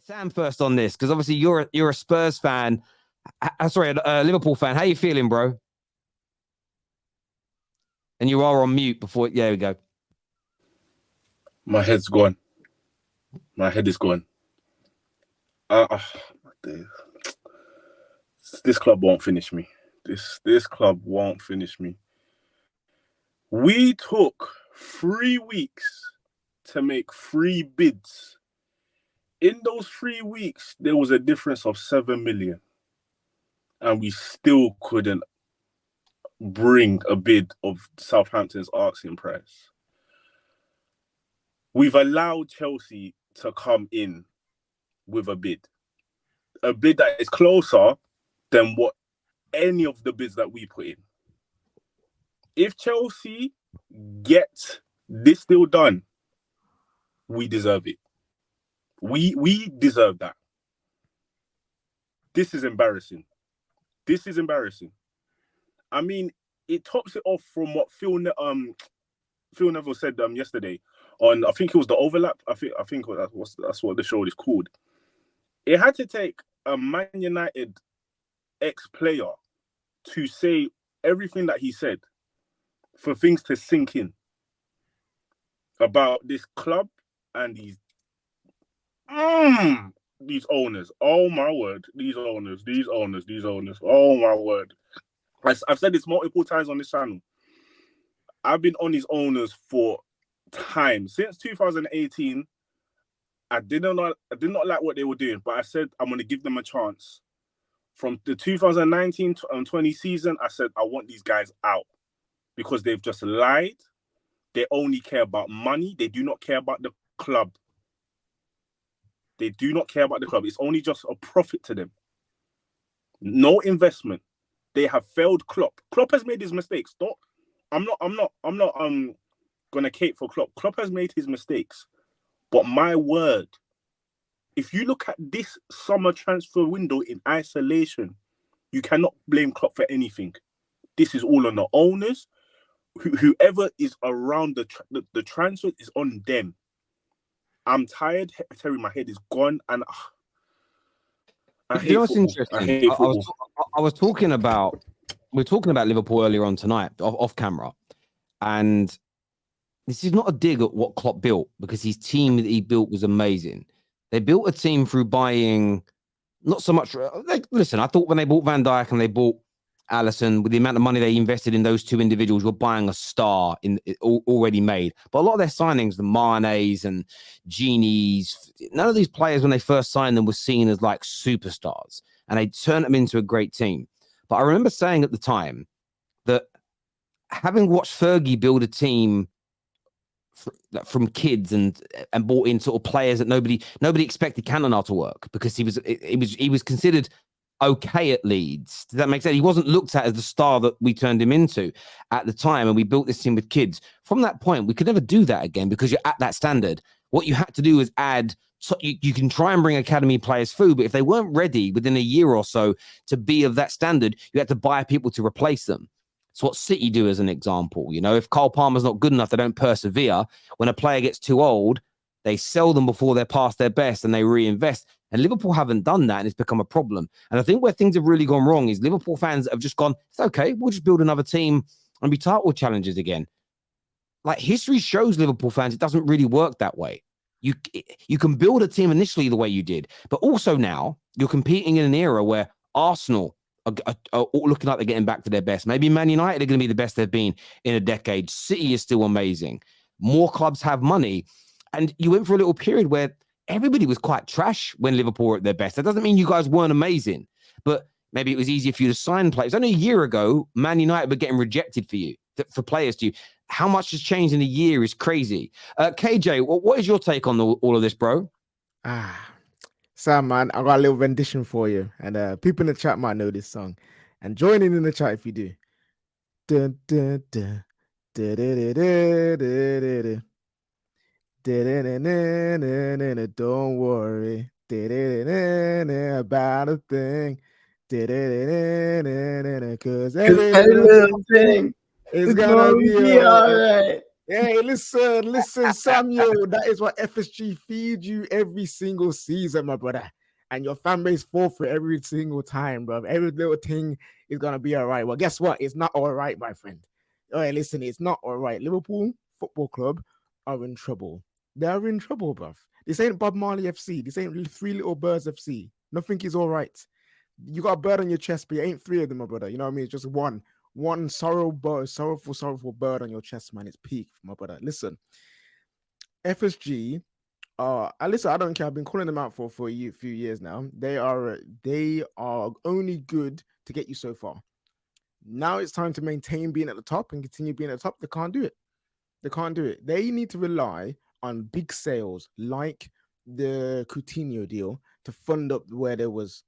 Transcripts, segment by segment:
Sam first on this, because obviously you're a Spurs fan. Sorry, a Liverpool fan. How you feeling, bro? And you are on mute before. Yeah, there we go. My head's gone. My head is gone. This club won't finish me. This club won't finish me. We took 3 weeks to make 3 bids. In those 3 weeks, there was a difference of 7 million. And we still couldn't bring a bid of Southampton's asking price. We've allowed Chelsea to come in with a bid that is closer than what any of the bids that we put in. If Chelsea get this deal done, we deserve it. We deserve that. This is embarrassing. I mean, it tops it off from what Phil Neville said yesterday on, I think it was the overlap. I think that's what the show is called. It had to take a Man United ex-player to say everything that he said for things to sink in about this club and these owners. Oh my word, these owners. Oh my word. I've said this multiple times on this channel. I've been on these owners for time. Since 2018, I did not like what they were doing, but I said I'm going to give them a chance. From the 2019-20 season, I said I want these guys out because they've just lied. They only care about money. They do not care about the club. It's only just a profit to them. No investment. They have failed Klopp. Klopp has made his mistakes. I'm not gonna cape for Klopp. Klopp has made his mistakes. But my word, if you look at this summer transfer window in isolation, you cannot blame Klopp for anything. This is all on the owners. Whoever is around the transfer is on them. I'm tired, Terry. My head is gone, and you know what's interesting? I was talking about. We were talking about Liverpool earlier on tonight, off camera, and this is not a dig at what Klopp built, because his team that he built was amazing. They built a team through buying, not so much. Listen, I thought when they bought Van Dijk and they bought Alisson, with the amount of money they invested in those two individuals, were buying a star already made. But a lot of their signings, the Manes and Genies, none of these players when they first signed them were seen as like superstars, and they turned them into a great team. But I remember saying at the time that having watched Fergie build a team from kids and brought in sort of players that nobody expected Cantona to work, because he was considered okay at Leeds. Does that make sense? He wasn't looked at as the star that we turned him into at the time, and we built this team with kids. From that point, we could never do that again, because you're at that standard. What you had to do is add. So you can try and bring academy players through, but if they weren't ready within a year or so to be of that standard, you had to buy people to replace them. It's what City do as an example. You know, if Cole Palmer's not good enough, they don't persevere. When a player gets too old, they sell them before they're past their best and they reinvest. And Liverpool haven't done that, and it's become a problem. And I think where things have really gone wrong is Liverpool fans have just gone, it's okay, we'll just build another team and be title challengers again. Like, history shows Liverpool fans it doesn't really work that way. You can build a team initially the way you did, but also now you're competing in an era where Arsenal are looking like they're getting back to their best. Maybe Man United are going to be the best they've been in a decade. City is still amazing. More clubs have money. And you went for a little period where everybody was quite trash when Liverpool were at their best. That doesn't mean you guys weren't amazing, but maybe it was easier for you to sign players. Only a year ago, Man United were getting rejected for players to you. How much has changed in a year is crazy. KJ, what is your take on all of this, bro? Sam, man, I got a little rendition for you. And people in the chat might know this song. And join in the chat if you do. Dun, dun, dun. Da, da, da, da, da, da. Don't worry about a thing. Because every little thing is gonna be all right. Hey, listen, Samuel. That is what FSG feed you every single season, my brother. And your fan base fall for it every single time, bro. Every little thing is gonna be all right. Well, guess what? It's not all right, my friend. All right, listen, it's not all right. Liverpool Football Club are in trouble. They are in trouble, bruv. This ain't Bob Marley FC. This ain't Three Little Birds FC. Nothing is all right. You got a bird on your chest, but it ain't three of them, my brother. You know what I mean? It's just one sorrowful bird on your chest, man. It's peak, my brother. Listen, FSG, listen, I don't care. I've been calling them out for a few years now. They are only good to get you so far. Now it's time to maintain being at the top and continue being at the top. They can't do it. They can't do it. They need to rely on big sales like the Coutinho deal to fund up where there was.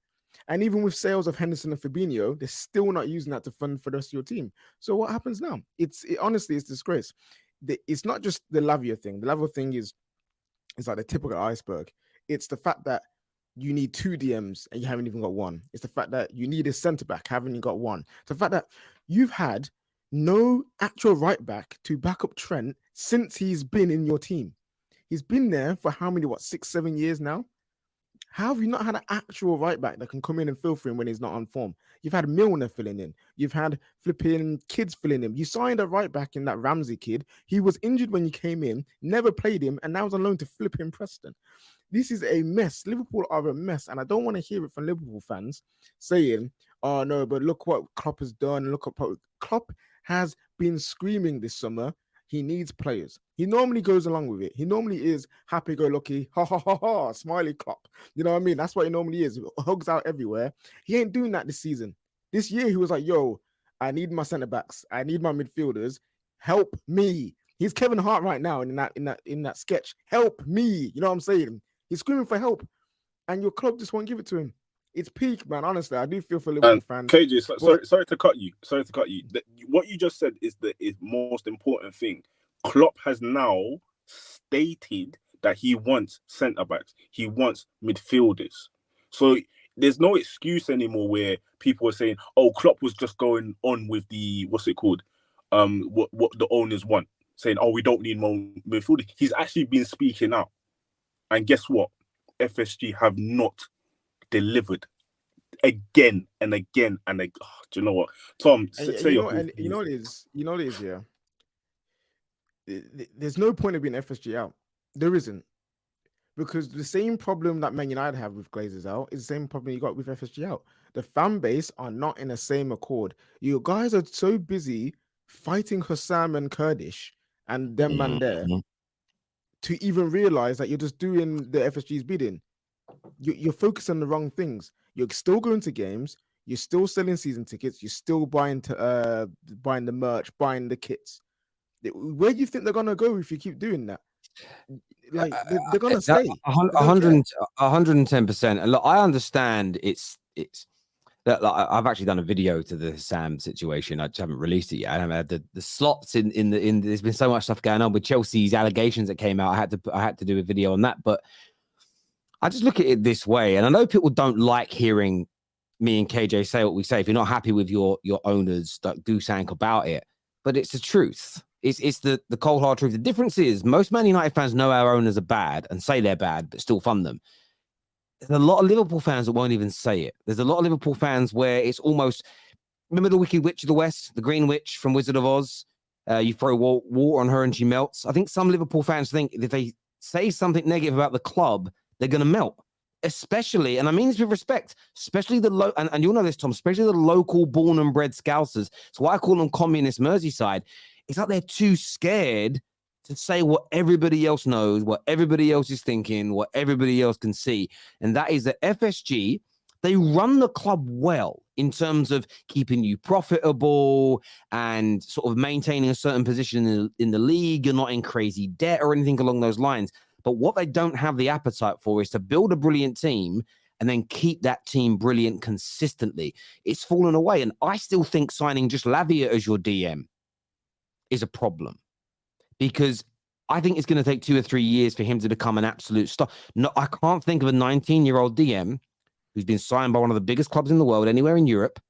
And even with sales of Henderson and Fabinho, they're still not using that to fund for the rest of your team. So what happens now? Honestly, it's disgrace. It's not just the Lavia thing. The Lavia thing is like the tip of the iceberg. It's the fact that you need 2 DMs and you haven't even got one. It's the fact that you need a centre back, haven't even got one. It's the fact that you've had no actual right back to back up Trent since he's been in your team. He's been there for how many, 6-7 years now? How have you not had an actual right back that can come in and fill for him when he's not on form? You've had Milner filling in. You've had flipping kids filling in. You signed a right back in that Ramsey kid. He was injured when you came in, never played him, and now is on loan to flipping Preston. This is a mess. Liverpool are a mess, and I don't want to hear it from Liverpool fans saying, oh, no, but look what Klopp has done. Look what Klopp has been screaming this summer. He needs players. He normally goes along with it. He normally is happy-go-lucky, ha, ha, ha, ha, smiley Klopp. You know what I mean? That's what he normally is. Hugs out everywhere. He ain't doing that this season. This year, he was like, yo, I need my centre-backs. I need my midfielders. Help me. He's Kevin Hart right now in that sketch. Help me. You know what I'm saying? He's screaming for help. And your club just won't give it to him. It's peak, man. Honestly, I do feel for Liverpool fans. KJ, sorry to cut you. What you just said is the most important thing. Klopp has now stated that he wants centre backs. He wants midfielders. So there's no excuse anymore where people are saying, "Oh, Klopp was just going on with the what the owners want," saying, "Oh, we don't need more midfielders." He's actually been speaking out, and guess what? FSG have not delivered again and again and again. Oh, do you know what, Tom? You know what it is, yeah. There's no point of being FSG out. There isn't, because the same problem that Man United have with Glazers out is the same problem you got with FSG out. The fan base are not in the same accord. You guys are so busy fighting Hussam and Kurdish and them man there to even realize that you're just doing the FSG's bidding. You're focused on the wrong things. You're still going to games. You're still selling season tickets. You're still buying the merch, buying the kits. Where do you think they're gonna go if you keep doing that? Like they're gonna stay 110%. And look, I understand it's that, like, I've actually done a video to the Sam situation. I just haven't released it yet. I haven't had the slots in there's been so much stuff going on with Chelsea's allegations that came out. I had to do a video on that, but I just look at it this way, and I know people don't like hearing me and KJ say what we say. If you're not happy with your owners, do something about it. But it's the truth. It's the cold hard truth. The difference is most Man United fans know our owners are bad and say they're bad, but still fund them. There's a lot of Liverpool fans that won't even say it. There's a lot of Liverpool fans where it's almost, remember the Wicked Witch of the West, the Green Witch from Wizard of Oz? You throw water on her and she melts. I think some Liverpool fans think if they say something negative about the club, they're going to melt. Especially, and I mean this with respect, especially and you'll know this, Tom, especially the local born and bred Scousers. So why I call them communist Merseyside. It's like they're too scared to say what everybody else knows, what everybody else is thinking, what everybody else can see. And that is that FSG, they run the club well in terms of keeping you profitable and sort of maintaining a certain position in the league. You're not in crazy debt or anything along those lines. But what they don't have the appetite for is to build a brilliant team and then keep that team brilliant consistently. It's fallen away. And I still think signing just Lavia as your DM is a problem, because I think it's going to take 2 or 3 years for him to become an absolute star. No, I can't think of a 19-year-old DM who's been signed by one of the biggest clubs in the world, anywhere in Europe,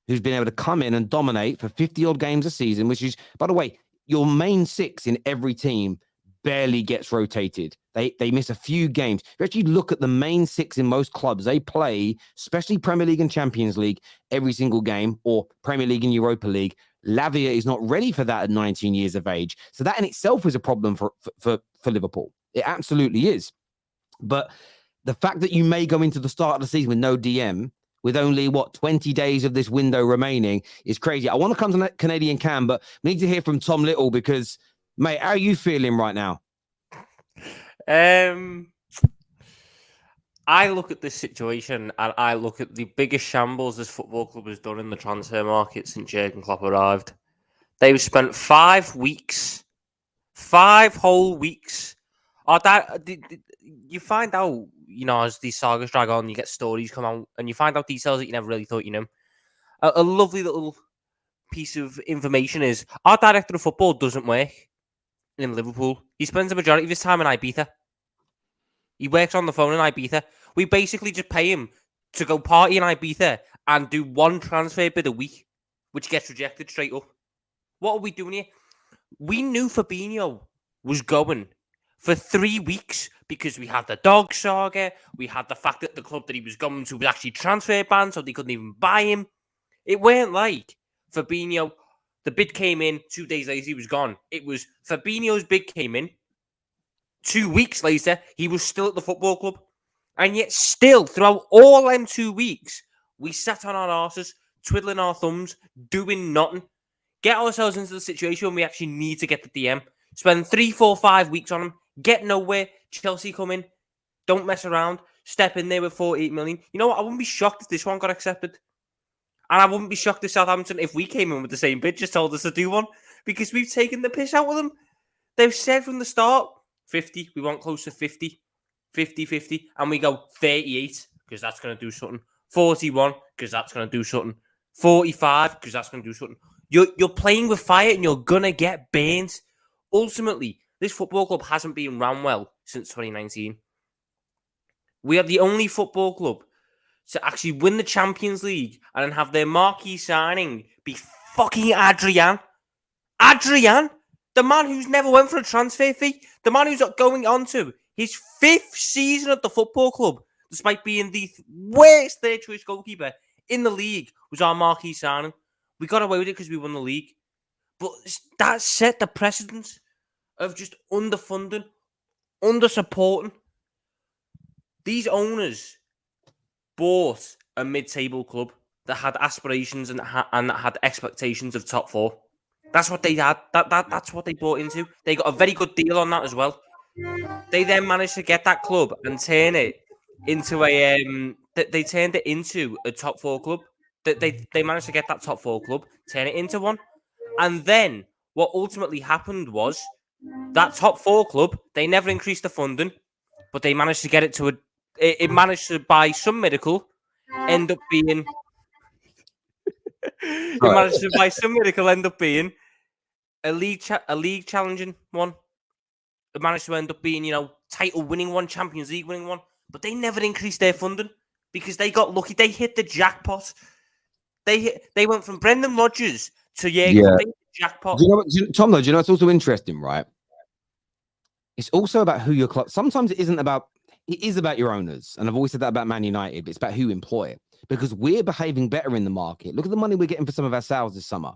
who's been able to come in and dominate for 50-odd games a season, which is, by the way, your main six in every team barely gets rotated. They miss a few games. If you actually look at the main six in most clubs, they play, especially Premier League and Champions League, every single game, or Premier League and Europa League. Lavia is not ready for that at 19 years of age. So that in itself is a problem for Liverpool. It absolutely is. But the fact that you may go into the start of the season with no DM, with only, 20 days of this window remaining, is crazy. I want to come to Canadian Cam, but we need to hear from Tom Little because, mate, how are you feeling right now? I look at this situation and I look at the biggest shambles this football club has done in the transfer market since Jurgen Klopp arrived. They've spent 5 weeks, 5 whole weeks. You find out, as these sagas drag on, you get stories come out and you find out details that you never really thought you knew. A lovely little piece of information is our director of football doesn't work in Liverpool. He spends the majority of his time in Ibiza. He works on the phone in Ibiza. We basically just pay him to go party in Ibiza and do one transfer bid a week, which gets rejected straight up. What are we doing here? We knew Fabinho was going for 3 weeks because we had the dog saga. We had the fact that the club that he was going to was actually transfer banned, so they couldn't even buy him. It weren't like Fabinho, the bid came in, 2 days later he was gone. It was Fabinho's bid came in, 2 weeks later, he was still at the football club. And yet still, throughout all them 2 weeks, we sat on our arses, twiddling our thumbs, doing nothing. Get ourselves into the situation when we actually need to get the DM. Spend 3, 4, 5 weeks on him. Get nowhere. Chelsea come in. Don't mess around. Step in there with 48 million. You know what? I wouldn't be shocked if this one got accepted. And I wouldn't be shocked if Southampton, if we came in with the same bid, just told us to do one. Because we've taken the piss out of them. They've said from the start, 50, we want close to 50, 50, and we go 38, because that's going to do something, 41, because that's going to do something, 45, because that's going to do something. You're playing with fire and you're going to get burnt. Ultimately, this football club hasn't been run well since 2019. We are the only football club to actually win the Champions League and then have their marquee signing be fucking Adrian. Adrian? The man who's never went for a transfer fee. The man who's going on to his 5th season at the football club, despite being the worst third-choice goalkeeper in the league, was our marquee signing. We got away with it because we won the league. But that set the precedence of just underfunding, under-supporting. These owners bought a mid-table club that had aspirations and that had expectations of top 4. That's what they had. That's what they bought into. They got a very good deal on that as well. They then managed to get that club and turn it into a they turned it into a top 4 club. They managed to get that top 4 club, turn it into one. And then what ultimately happened was that top 4 club, they never increased the funding, but they managed to get it to it managed to, by some miracle, end up being it managed to, by some miracle, end up being a league challenging one. It managed to end up being, title winning one, Champions League winning one. But they never increased their funding because they got lucky. They hit the jackpot. They went from Brendan Rodgers to they hit the jackpot. Tom, though, it's also interesting, right? It's also about who your club. Sometimes it is about your owners. And I've always said that about Man United, but it's about who you employ. Because we're behaving better in the market. Look at the money we're getting for some of our sales this summer.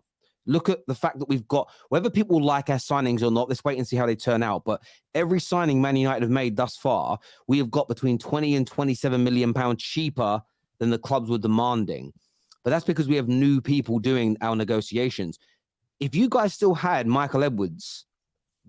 Look at the fact that we've got, whether people like our signings or not, let's wait and see how they turn out. But every signing Man United have made thus far, we have got between 20 and 27 million pounds cheaper than the clubs were demanding. But that's because we have new people doing our negotiations. If you guys still had Michael Edwards,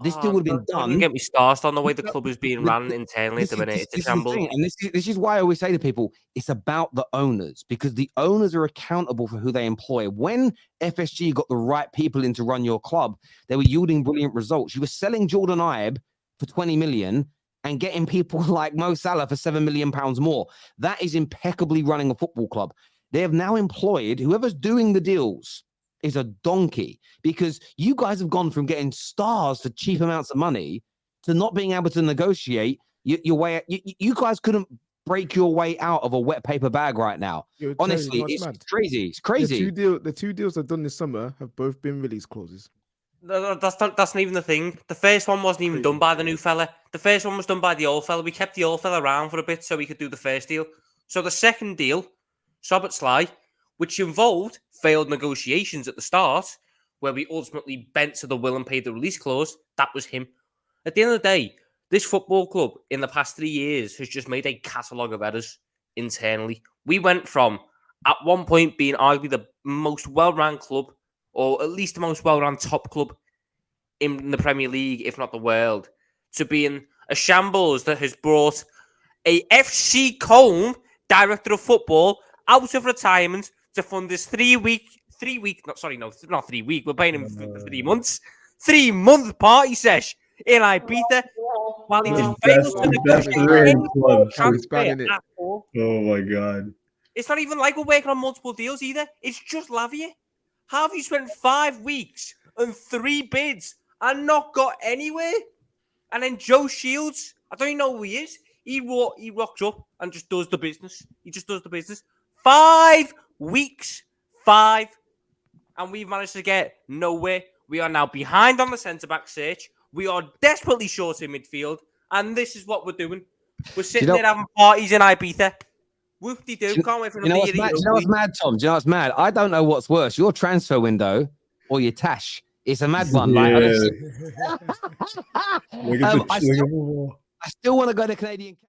this still would have been done. Don't get me started on the way the club is being run internally at the minute. It's a shambles. And this is why I always say to people, it's about the owners, because the owners are accountable for who they employ. When FSG got the right people in to run your club, they were yielding brilliant results. You were selling Jordan Ibe for 20 million and getting people like Mo Salah for £7 million more. That is impeccably running a football club. They have now employed whoever's doing the deals is a donkey, because you guys have gone from getting stars for cheap amounts of money to not being able to negotiate your way. You guys couldn't break your way out of a wet paper bag right now. Honestly, it's crazy. It's crazy. The two deals I've done this summer have both been release clauses. That's not even the thing. The first one wasn't even done by the new fella. The first one was done by the old fella. We kept the old fella around for a bit so we could do the first deal. So the second deal, Sob Sly, which involved failed negotiations at the start, where we ultimately bent to the will and paid the release clause, that was him. At the end of the day, this football club in the past 3 years has just made a catalogue of errors internally. We went from, at one point, being arguably the most well-run club, or at least the most well-run top club in the Premier League, if not the world, to being a shambles that has brought a FC Köln director of football out of retirement to fund this 3 week, not 3 week, we're paying him for 3 months, 3-month party sesh in Ibiza, while he just fails to negotiate any transfer at all. Oh my god. It's not even like we're working on multiple deals either. It's just Lavia. How have you spent 5 weeks and 3 bids and not got anywhere? And then Joe Shields, I don't even know who he is. He rocks up and just does the business. He just does the business. 5 weeks. 5. And we've managed to get nowhere. We are now behind on the centre-back search. We are desperately short in midfield. And this is what we're doing. We're sitting there having parties in Ibiza. Whoop-de-doo. Can't wait for you know what's mad, Tom? Do you know what's mad? I don't know what's worse, your transfer window or your tash. It's a mad one. Like, honestly. I still want to go to Canadian.